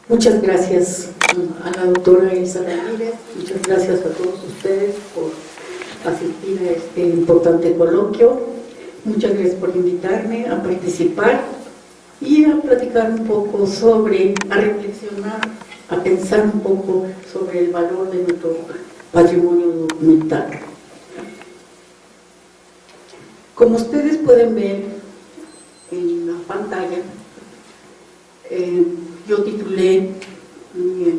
Muchas gracias a la doctora Elsa Ramírez, muchas gracias a todos ustedes por asistir a este importante coloquio. Muchas gracias por invitarme a participar y a platicar un poco a reflexionar, a pensar un poco sobre el valor de nuestro patrimonio documental. Como ustedes pueden ver en la pantalla, yo titulé mi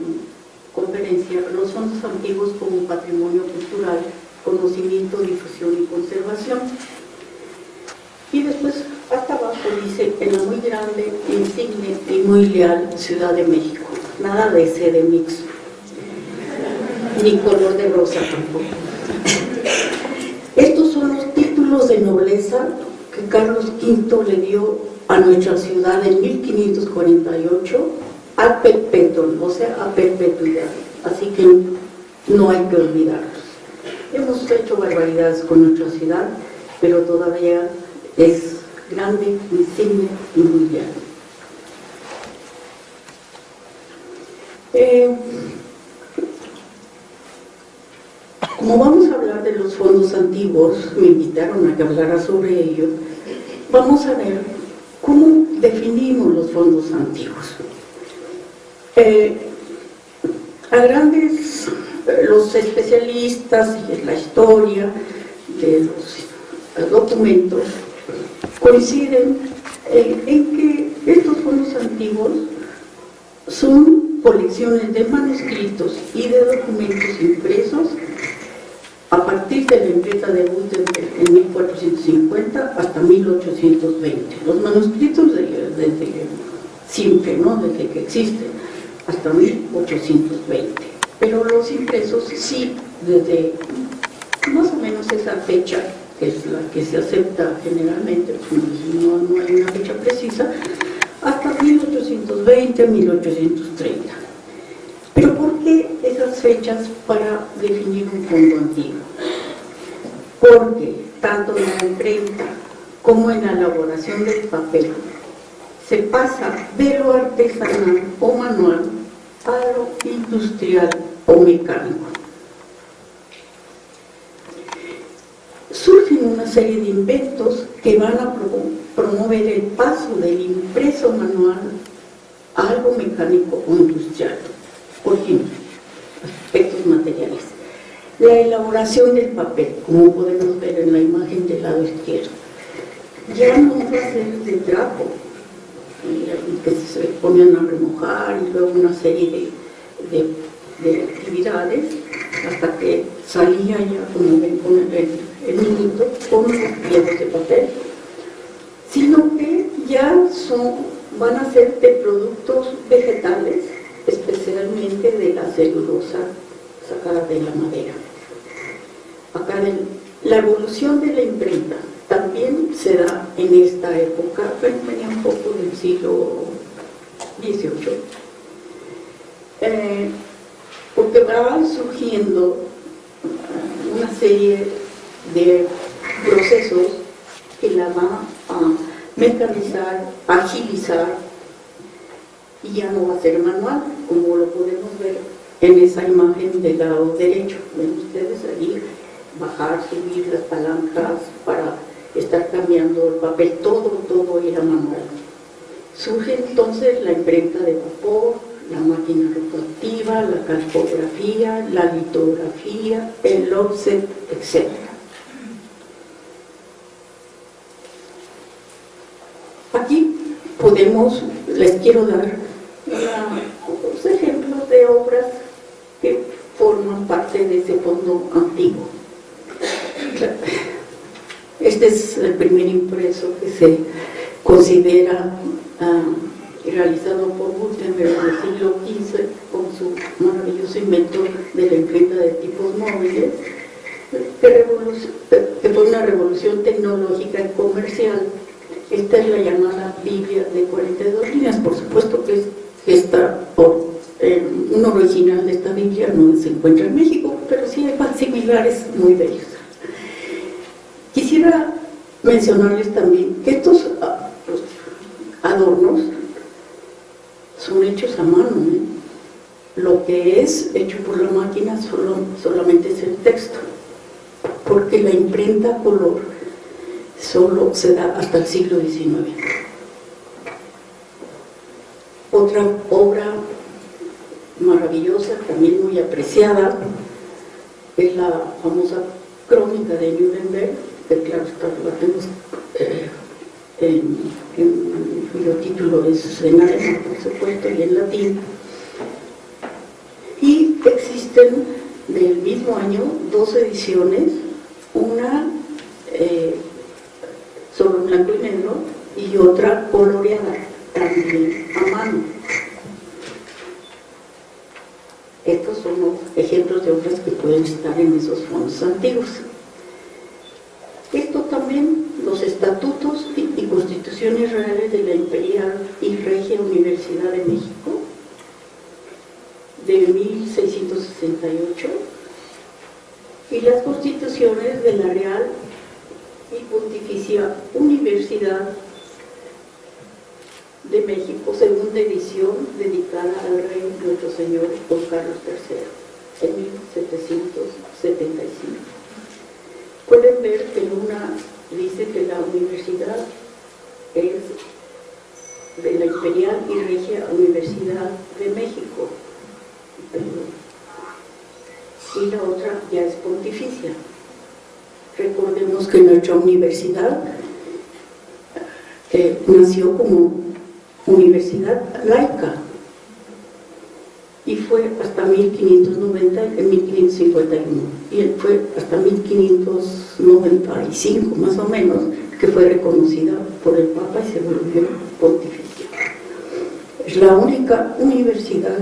conferencia Los fondos antiguos como patrimonio cultural, conocimiento, difusión y conservación. Y después, hasta abajo dice, en la muy grande, insigne y muy leal Ciudad de México. Nada de CDMX, ni color de rosa tampoco. Estos son los títulos de nobleza que Carlos V le dio a nuestra ciudad en 1548 a perpetuum, o sea, a perpetuidad. Así que no hay que olvidarlos. Hemos hecho barbaridades con nuestra ciudad, pero todavía es grande, insigne y mundial. Como vamos a hablar de los fondos antiguos, me invitaron a que hablara sobre ello, vamos a ver cómo definimos los fondos antiguos. A grandes, los especialistas en la historia de los documentos coinciden en que estos fondos antiguos son colecciones de manuscritos y de documentos impresos a partir de la imprenta de Gutenberg en 1450 hasta 1820. Los manuscritos desde siempre, ¿no? Desde que existen, hasta 1820. Pero los impresos sí, desde más o menos esa fecha, que es la que se acepta generalmente, no hay una fecha precisa, hasta 1820, 1830. Pero ¿por qué esas fechas para definir un fondo antiguo? Porque tanto en la imprenta como en la elaboración del papel se pasa de lo artesanal o manual a lo industrial o mecánico. Surgen una serie de inventos que van a promover el paso del impreso manual a algo mecánico o industrial. Por ejemplo, aspectos materiales. La elaboración del papel, como podemos ver en la imagen del lado izquierdo, ya no va a ser de trapo, que se ponían a remojar y luego una serie de actividades hasta que salía ya, como ven con el niñito, con los pliegos de papel, sino que ya van a ser de productos vegetales, especialmente de la celulosa sacada de la madera. Acá la evolución de la imprenta también se da en esta época, venía un poco del siglo XVIII, porque van surgiendo una serie de procesos que la van a mecanizar, agilizar, y ya no va a ser manual, como lo podemos ver en esa imagen del lado derecho. Ven ustedes ahí, bajar, subir las palancas para estar cambiando el papel, todo era manual. Surge entonces la imprenta de vapor, la máquina refractiva, la calcografía, la litografía, el offset, etc. Aquí les quiero dar unos ejemplos de obras que forman parte de ese fondo antiguo. Este es el primer impreso que se considera realizado por Gutenberg en el siglo XV con su maravilloso invento de la imprenta de tipos móviles, que fue una revolución tecnológica y comercial. Esta es la llamada Biblia de 42 líneas. Por supuesto que un original de esta Biblia no se encuentra en México, pero sí hay similares muy bellos. Quisiera mencionarles también que estos adornos son hechos hechos a mano, ¿eh? Lo que es hecho por la máquina solamente es el texto, porque la imprenta a color solo se da hasta el siglo XIX. Otra obra maravillosa, también muy apreciada, es la famosa Crónica de Nuremberg, que claro está, la tenemos cuyo título es en alemán, por supuesto, y en latín. Y existen del mismo año 2 ediciones, una solo en blanco y negro y otra coloreada, también a mano. Estos son los ejemplos de obras que pueden estar en esos fondos antiguos. Esto también, los estatutos y constituciones reales de la Imperial y Regia Universidad de México de 1668 y las constituciones de la Real y Pontificia Universidad de México, segunda edición, dedicada al rey nuestro señor Don Carlos III, en 1775. Pueden ver que en una dice que la universidad es de la Imperial y Regia Universidad de México, y la otra ya es pontificia. Recordemos que nuestra universidad nació como universidad laica y fue hasta 1590, en 1551, y fue hasta 1595 más o menos que fue reconocida por el Papa y se volvió pontificia. Es la única universidad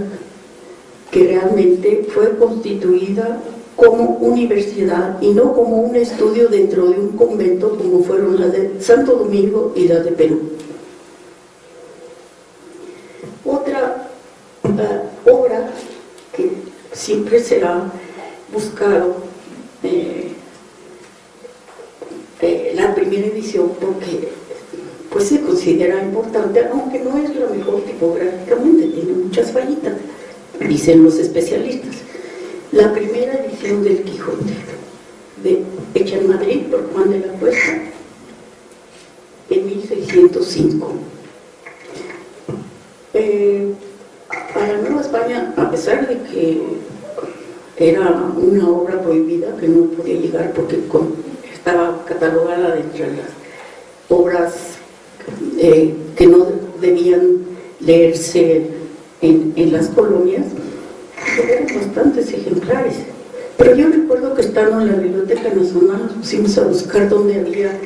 que realmente fue constituida como universidad y no como un estudio dentro de un convento como fueron las de Santo Domingo y las de Perú. Otra obra que siempre será buscado, la primera edición, porque pues se considera importante, aunque no es la mejor tipográficamente, tiene muchas fallitas, dicen los especialistas. La primera edición del Quijote, hecha en Madrid por Juan de la Cuesta, en 1605. A la Nueva España, a pesar de que era una obra prohibida, que no podía llegar porque estaba catalogada entre las obras que no debían leerse en las colonias, eran bastantes ejemplares. Pero yo recuerdo que estando en la Biblioteca Nacional nos pusimos a buscar dónde había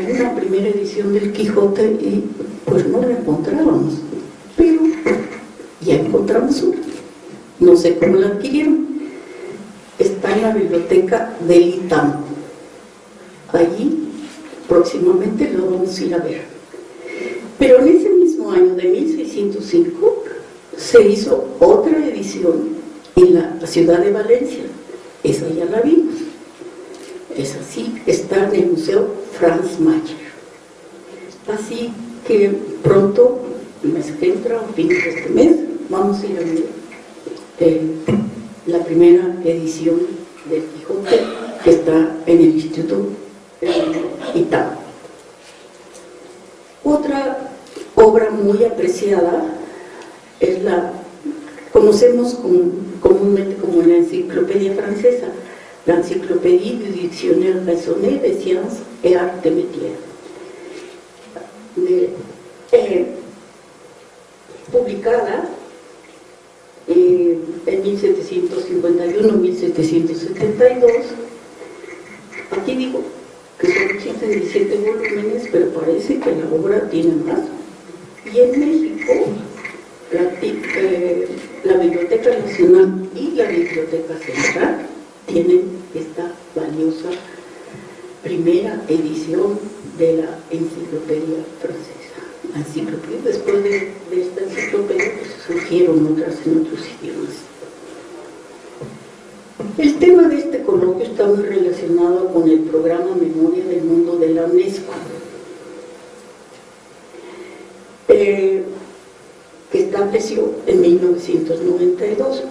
una primera edición del Quijote y pues no la encontrábamos. Pero ya encontramos una. No sé cómo la adquirieron. Está en la biblioteca del ITAM. Allí próximamente lo vamos a ir a ver. Pero en ese mismo año de 1605 se hizo otra edición en la ciudad de Valencia. Esa ya la vimos. Es así, está en el Museo Franz Mayer. Así que pronto, el mes que entra, o fines de este mes, vamos a ir a ver la primera edición del Quijote, que está en el Instituto ITAM. Otra obra muy apreciada es conocemos comúnmente como la enciclopedia francesa, la Encyclopédie du Dictionnaire raisonné des sciences et arts de métier, publicada en 1751-1772. Aquí digo que solo existen 17 volúmenes, pero parece que la obra tiene más. Y en México, la Biblioteca Nacional y la Biblioteca Central tienen esta valiosa primera edición de la enciclopedia francesa. La enciclopedia, después de esta enciclopedia, pues, surgieron otras en otros idiomas. El tema de este coloquio está muy relacionado con el programa Memoria del Mundo de la UNESCO, que está estableció en 1992.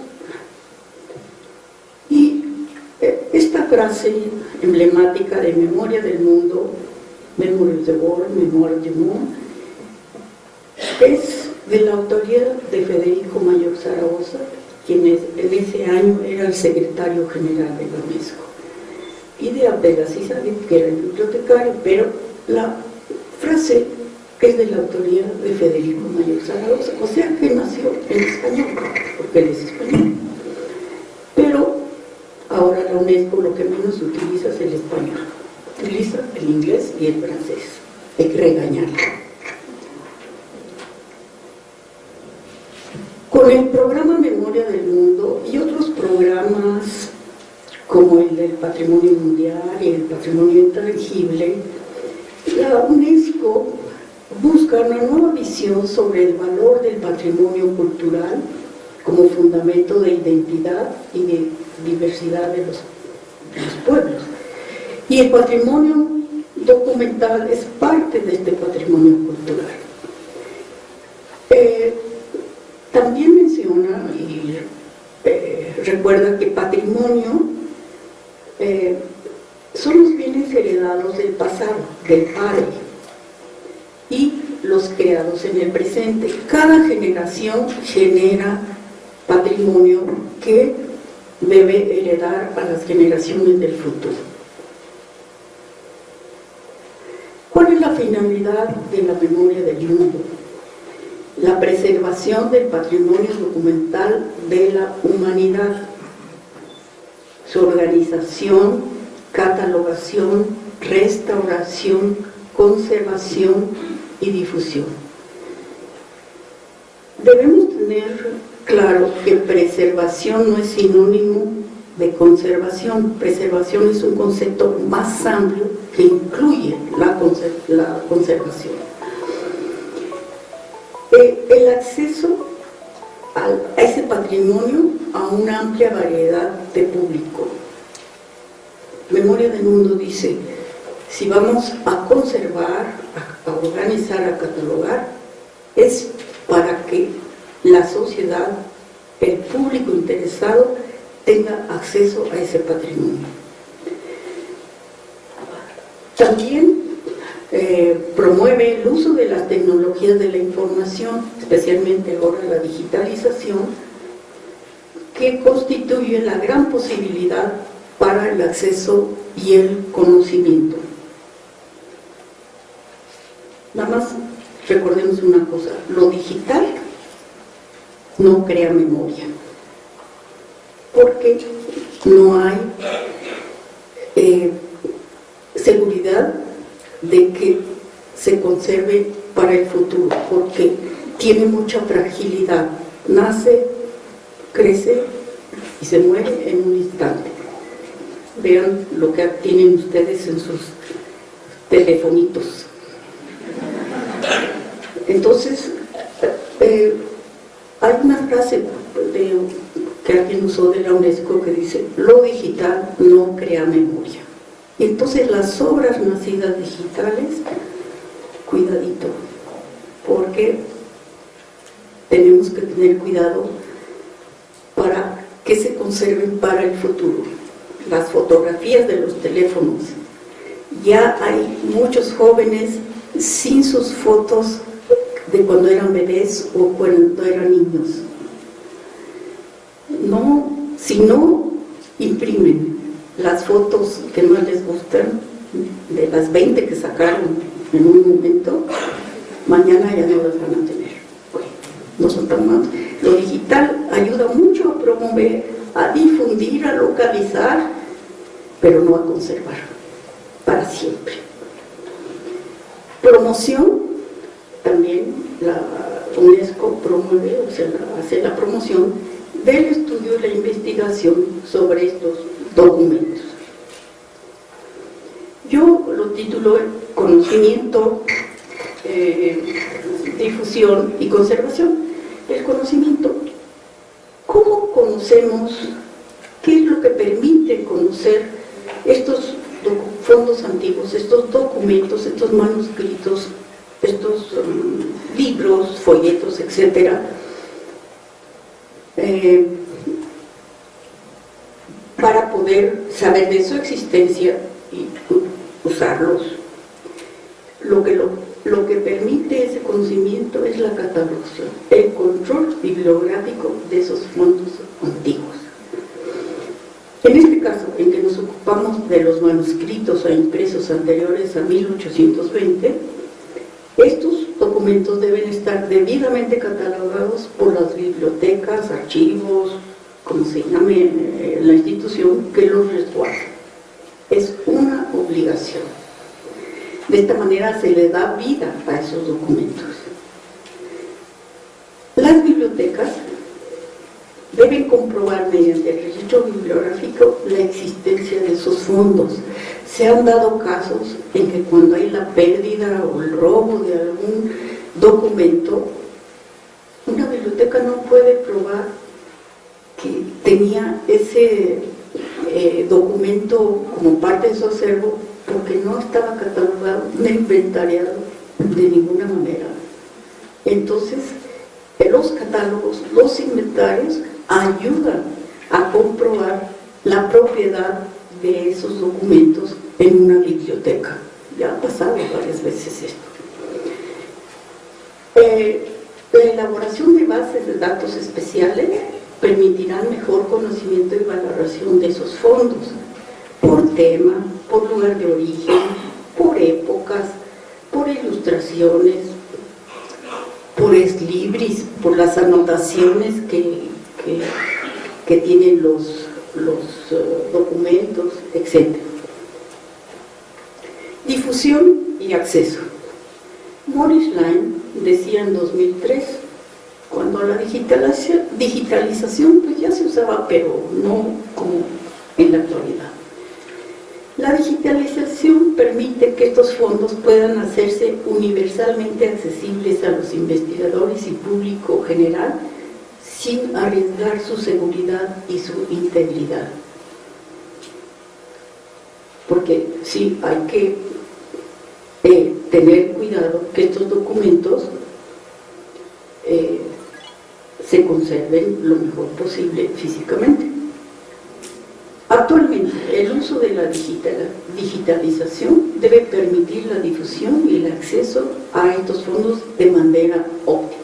Y esta frase emblemática de Memoria del Mundo, Memories of the World, Memoria del Mundo, es de la autoría de Federico Mayor Zaragoza, quien en ese año era el secretario general de la UNESCO, y de Abdelaziz Habib, que era el bibliotecario, pero la frase es de la autoría de Federico Mayor Zaragoza, o sea que nació en español, porque él es español. Pero ahora la UNESCO lo que menos utiliza es el español, utiliza el inglés y el francés. Hay que regañarlo. Con el programa Memoria del Mundo y otros programas como el del Patrimonio Mundial y el Patrimonio Intangible, la UNESCO busca una nueva visión sobre el valor del patrimonio cultural como fundamento de identidad y de diversidad de los pueblos. Y el patrimonio documental es parte de este patrimonio cultural. También menciona y recuerda que patrimonio son los bienes heredados del pasado, del padre, y los creados en el presente. Cada generación genera patrimonio que debe heredar a las generaciones del futuro. ¿Cuál es la finalidad de la memoria del mundo? La preservación del patrimonio documental de la humanidad, su organización, catalogación, restauración, conservación y difusión. Debemos tener claro que preservación no es sinónimo de conservación. Preservación es un concepto más amplio que incluye la conservación. El acceso a ese patrimonio a una amplia variedad de público. Memoria del Mundo dice, si vamos a conservar, a organizar, a catalogar, es para que la sociedad, el público interesado, tenga acceso a ese patrimonio. También promueve el uso de las tecnologías de la información, especialmente ahora la digitalización, que constituye la gran posibilidad para el acceso y el conocimiento. Nada más recordemos una cosa, lo digital no crea memoria, porque no hay seguridad de que se conserve para el futuro, porque tiene mucha fragilidad, nace, crece y se muere en un instante. Vean lo que tienen ustedes en sus telefonitos. Entonces, hay una frase que alguien usó de la UNESCO que dice, lo digital no crea memoria. Y entonces las obras nacidas digitales, cuidadito, porque tenemos que tener cuidado para que se conserven para el futuro. Las fotografías de los teléfonos, ya hay muchos jóvenes sin sus fotos de cuando eran bebés o cuando eran niños. No, si no imprimen las fotos que más les gustan, de las 20 que sacaron en un momento, mañana ya no las van a tener. Bueno, no son tan malos. Lo digital ayuda mucho a promover, a difundir, a localizar, pero no a conservar para siempre. Promoción, también la UNESCO promueve, o sea, hace la promoción del estudio y la investigación sobre estos documentos. Yo lo titulo Conocimiento, difusión y conservación. El conocimiento, ¿cómo conocemos? ¿Qué es lo que permite conocer estos fondos antiguos, estos documentos, estos manuscritos, estos libros, folletos, etcétera? para poder saber de su existencia y usarlos. Lo que permite ese conocimiento es la catalogación, el control bibliográfico de esos fondos antiguos. En este caso, en que nos ocupamos de los manuscritos o impresos anteriores a 1820, estos documentos deben estar debidamente catalogados por las bibliotecas, archivos, como se llame la institución que los resguarda. Es una obligación. De esta manera se le da vida a esos documentos. Las bibliotecas deben comprobar mediante el registro bibliográfico la existencia de esos fondos. Se han dado casos en que cuando hay la pérdida o el robo de algún documento, una biblioteca no puede probar que tenía ese documento como parte de su acervo porque no estaba catalogado ni inventariado de ninguna manera. Entonces, los catálogos, los inventarios ayudan a comprobar la propiedad de esos documentos en una biblioteca. Ya ha pasado varias veces esto. La elaboración de bases de datos especiales permitirán mejor conocimiento y valoración de esos fondos por tema, por lugar de origen, por épocas, por ilustraciones, por ex libris, por las anotaciones que tienen los documentos, etc. Difusión y acceso. Morris Lane decía en 2003, cuando la digitalización pues ya se usaba, pero no como en la actualidad. La digitalización permite que estos fondos puedan hacerse universalmente accesibles a los investigadores y público general sin arriesgar su seguridad y su integridad. Porque sí, hay que tener cuidado que estos documentos se conserven lo mejor posible físicamente. Actualmente, el uso de la digitalización debe permitir la difusión y el acceso a estos fondos de manera óptima.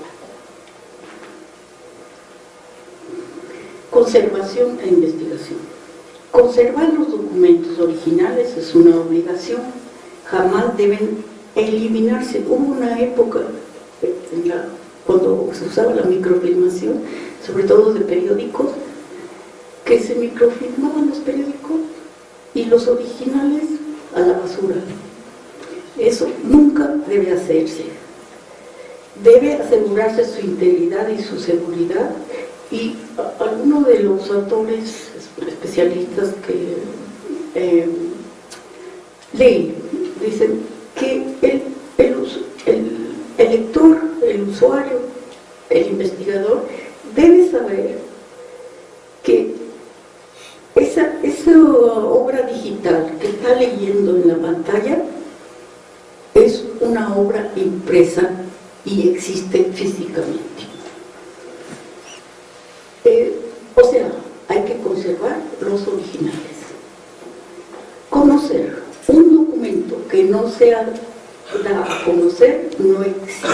Conservación e investigación. Conservar los documentos originales es una obligación. Jamás deben eliminarse. Hubo una época cuando se usaba la microfilmación, sobre todo de periódicos, que se microfilmaban los periódicos y los originales a la basura. Eso nunca debe hacerse. Debe asegurarse su integridad y su seguridad, y algunos de los autores especialistas que leí dicen que el lector, el usuario, el investigador debe saber que esa obra digital que está leyendo en la pantalla es una obra impresa y existe físicamente. O sea, hay que conservar los originales. Conocer un documento que no se da a conocer no existe.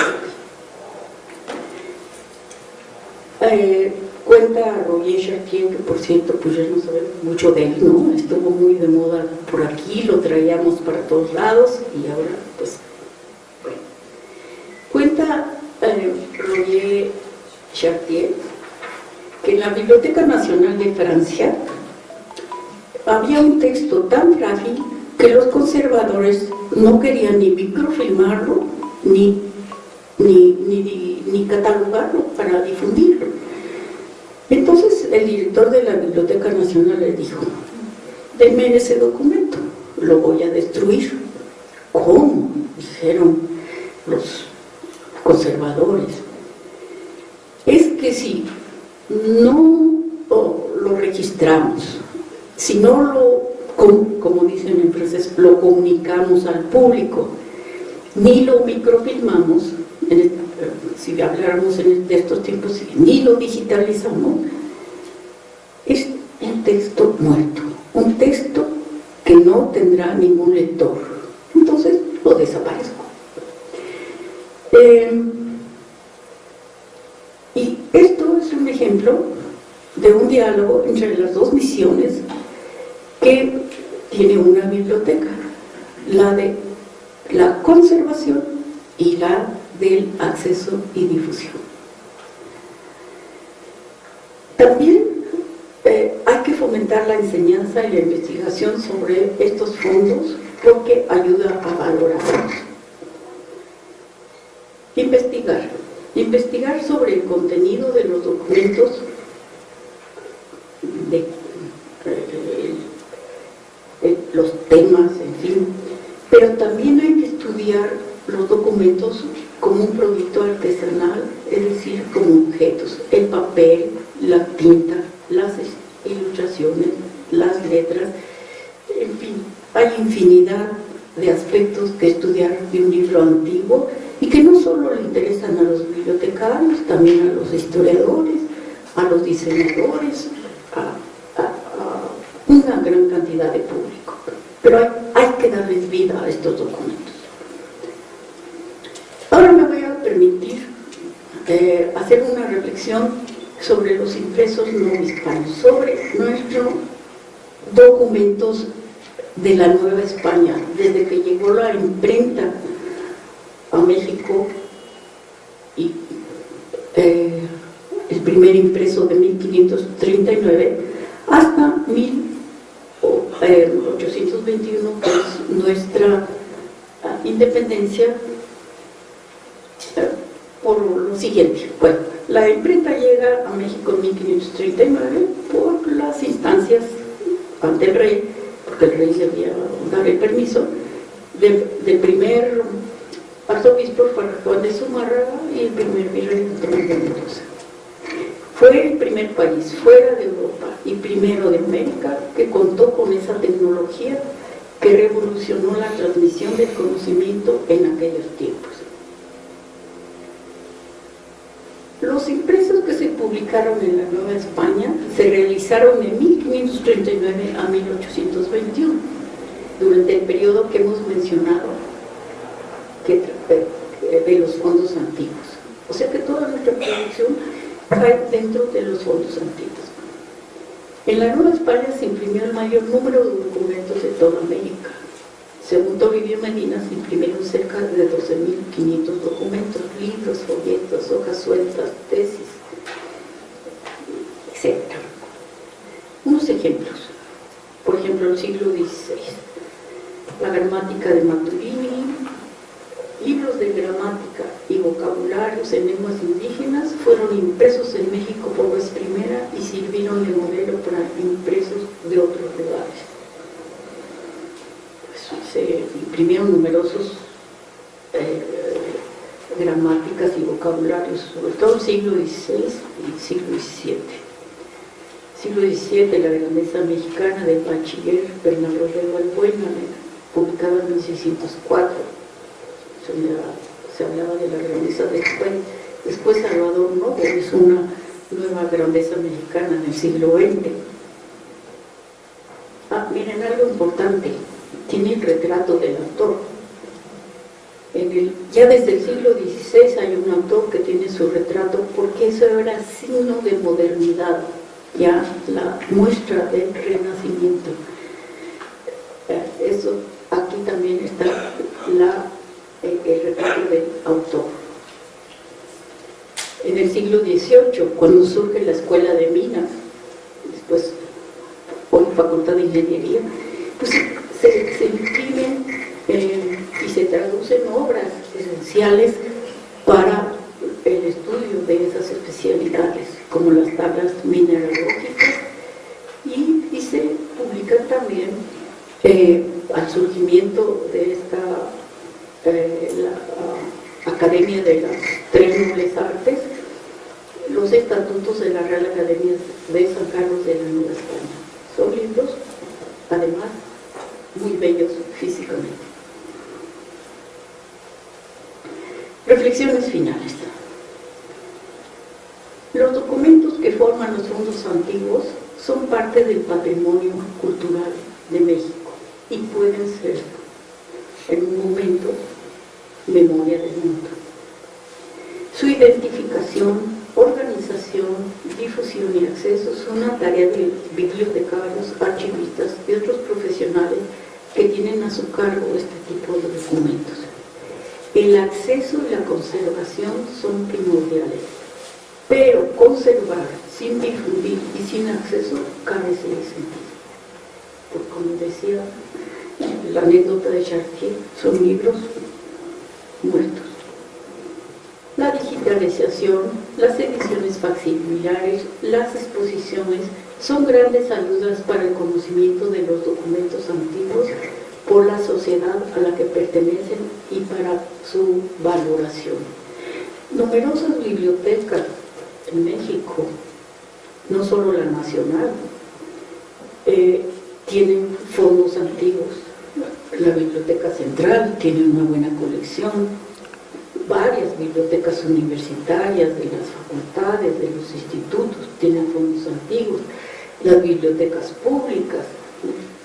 Cuenta Roger Chartier, que por cierto, pues ya no sabemos mucho de él, ¿no? Estuvo muy de moda por aquí, lo traíamos para todos lados y ahora, pues, bueno. Cuenta Roger Chartier que en la Biblioteca Nacional de Francia había un texto tan frágil que los conservadores no querían ni microfilmarlo ni catalogarlo para difundirlo. Entonces el director de la Biblioteca Nacional le dijo: denme ese documento, lo voy a destruir. ¿Cómo?, dijeron los conservadores. Es que si no lo registramos, si no como dicen en francés, lo comunicamos al público, ni lo microfilmamos, si habláramos de estos tiempos, ni lo digitalizamos, es un texto muerto, un texto que no tendrá ningún lector. Entonces lo desaparezco. Y esto es un ejemplo de un diálogo entre las dos misiones que tiene una biblioteca, la de la conservación y la del acceso y difusión. También hay que fomentar la enseñanza y la investigación sobre estos fondos porque ayuda a valorarlos. Investigar sobre el contenido de los documentos, los temas, en fin, pero también hay que estudiar los documentos como un producto artesanal, es decir, como objetos, el papel, la tinta, las ilustraciones, las letras, en fin, hay infinidad de aspectos que estudiar de un libro antiguo y que no solo le interesan a los bibliotecarios, también a los historiadores, a los diseñadores, a una gran cantidad de público. Pero hay que darles vida a estos documentos. Ahora me voy a permitir hacer una reflexión sobre los impresos no hispanos, sobre nuestros documentos de la Nueva España, desde que llegó la imprenta a México y el primer impreso de 1539 hasta 1821, que es nuestra independencia, por lo siguiente. Bueno, la imprenta llega a México en 1539 por las instancias ante el rey, porque el rey debía dar el permiso, del primer arzobispo Juan de Zumárraga y el primer virrey de Mendoza. Fue el primer país fuera de Europa y primero de América que contó con esa tecnología que revolucionó la transmisión del conocimiento en aquellos tiempos. Los impresos que se publicaron en la Nueva España se realizaron de 1539 a 1821, durante el periodo que hemos mencionado, de los fondos antiguos. O sea que toda nuestra producción cae dentro de los fondos antiguos. En la Nueva España se imprimió el mayor número de documentos de toda América. Según Toribio Medina, se imprimieron cerca de 12.500 documentos, libros, folletos, hojas sueltas, tesis, etc. Unos ejemplos. Por ejemplo, el siglo XVI. La gramática de Maturini, libros de gramática y vocabularios en lenguas indígenas fueron impresos en México por vez primera y sirvieron de modelo para impresos de otros lugares. Se imprimieron numerosos gramáticas y vocabularios, sobre todo el siglo XVI y siglo XVII. Siglo XVII, la grandeza mexicana del bachiller Bernardo de Valbuena, publicada en 1604. Se hablaba de la grandeza de este país. Después Salvador Novo hizo una nueva grandeza mexicana en el siglo XX. Miren, algo importante, tiene el retrato del autor. Ya desde el siglo XVI hay un autor que tiene su retrato, porque eso era signo de modernidad, ya la muestra del Renacimiento. Eso, aquí también está el retrato del autor. En el siglo XVIII, cuando surge la Escuela de Minas, después hoy Facultad de Ingeniería, pues se imprimen y se traducen obras esenciales para el estudio de esas especialidades, como las tablas mineralógicas, y se publican también al surgimiento de esta la Academia de las Tres Nobles Artes, los estatutos de la Real Academia de San Carlos de la Nueva España. Son libros, además, muy bellos físicamente. Reflexiones finales. Los documentos que forman los fondos antiguos son parte del patrimonio cultural de México y pueden ser, en un momento, memoria del mundo. Su identificación, organización, difusión y acceso son una tarea de bibliotecarios, archivistas y otros profesionales que tienen a su cargo este tipo de documentos. El acceso y la conservación son primordiales, pero conservar sin difundir y sin acceso carece de sentido. Porque, como decía la anécdota de Chartier, son libros muertos. La digitalización, las ediciones facsimilares, las exposiciones son grandes ayudas para el conocimiento de los documentos antiguos por la sociedad a la que pertenecen y para su valoración. Numerosas bibliotecas en México, no solo la nacional, tienen fondos antiguos. La Biblioteca Central tiene una buena colección, varias bibliotecas universitarias de las facultades, de los institutos, tienen fondos antiguos, las bibliotecas públicas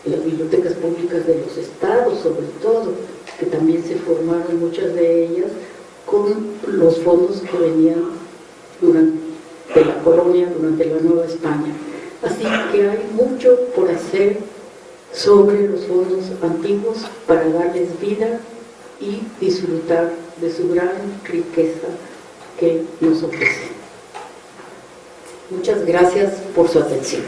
de los estados sobre todo, que también se formaron muchas de ellas con los fondos que venían durante la colonia, durante la Nueva España. Así que hay mucho por hacer sobre los fondos antiguos para darles vida y disfrutar de su gran riqueza que nos ofrece. Muchas gracias por su atención.